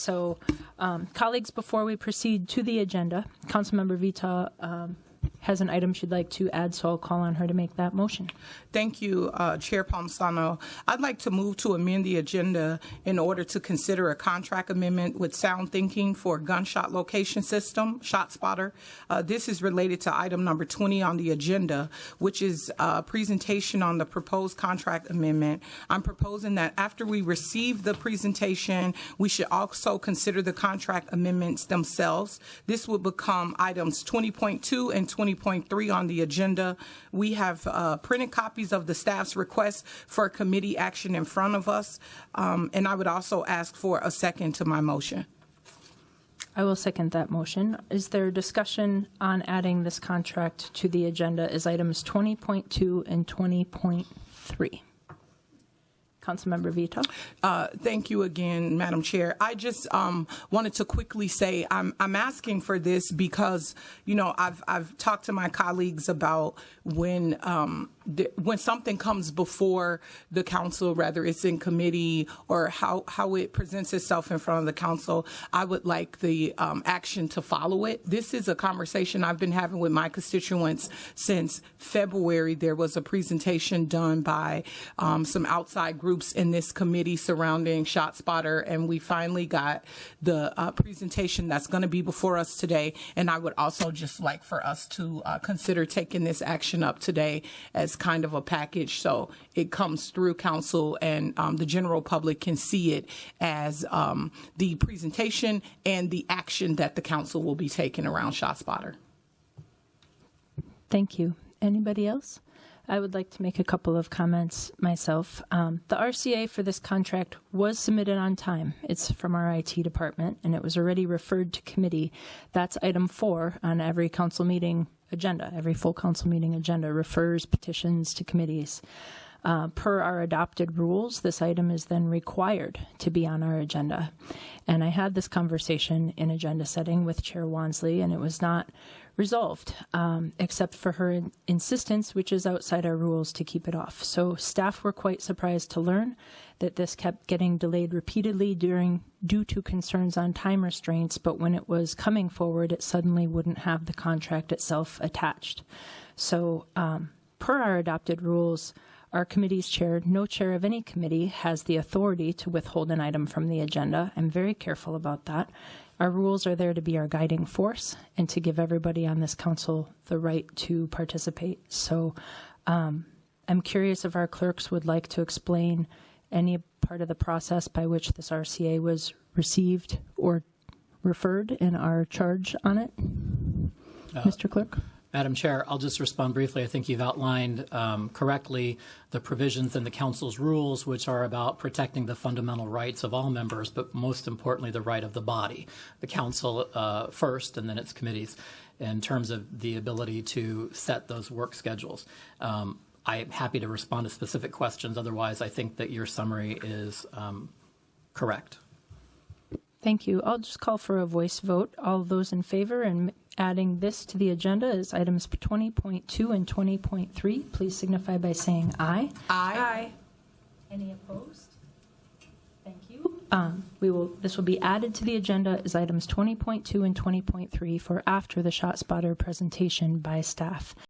So, colleagues, before we proceed to the agenda, Councilmember Vita has an item she'd like to add, so I'll call on her to make that motion. Thank you, Chair Palisano. I'd like to move to amend the agenda in order to consider a contract amendment with SoundThinking for gunshot location system, ShotSpotter. This is related to item number 20 on the agenda, which is a presentation on the proposed contract amendment. I'm proposing that after we receive the presentation, we should also consider the contract amendments themselves. This will become items 20.2 and 20.3 on the agenda. We have printed copies of the staff's request for committee action in front of us, and I would also ask for a second to my motion. I will second that motion. Is there discussion on adding this contract to the agenda as items 20.2 and 20.3? Councilmember Vito. Thank you again, Madam Chair. I just wanted to quickly say I'm asking for this because, you know, I've talked to my colleagues about when something comes before the council, whether it's in committee or how it presents itself in front of the council, I would like the action to follow it. This is a conversation I've been having with my constituents since February. There was a presentation done by some outside groups in this committee surrounding ShotSpotter, and we finally got the presentation that's going to be before us today. And I would also just like for us to consider taking this action up today as kind of a package, so it comes through council and the general public can see it as the presentation and the action that the council will be taking around ShotSpotter. Thank you. Anybody else? I would like to make a couple of comments myself. The RCA for this contract was submitted on time. It's from our IT department, and it was already referred to committee. That's item 4 on every council meeting agenda. Every full council meeting agenda refers petitions to committees. Per our adopted rules, this item is then required to be on our agenda. And I had this conversation in agenda setting with Chair Wonsley, and it was not resolved, except for her insistence, which is outside our rules, to keep it off. So staff were quite surprised to learn that this kept getting delayed repeatedly due to concerns on time restraints, but when it was coming forward, it suddenly wouldn't have the contract itself attached. So per our adopted rules, our committee's chair, no chair of any committee, has the authority to withhold an item from the agenda. I'm very careful about that. Our rules are there to be our guiding force and to give everybody on this council the right to participate. So I'm curious if our clerks would like to explain any part of the process by which this RCA was received or referred in our charge on it. Mr. Clerk? Madam Chair, I'll just respond briefly. I think you've outlined correctly the provisions in the Council's rules, which are about protecting the fundamental rights of all members, but most importantly, the right of the body, the Council first, and then its committees, in terms of the ability to set those work schedules. I'm happy to respond to specific questions. Otherwise, I think that your summary is correct. Thank you. I'll just call for a voice vote. All those in favor and adding this to the agenda is items 20.2 and 20.3. Please signify by saying aye. Aye. Aye. Any opposed? Thank you. This will be added to the agenda as items 20.2 and 20.3 for after the ShotSpotter presentation by staff.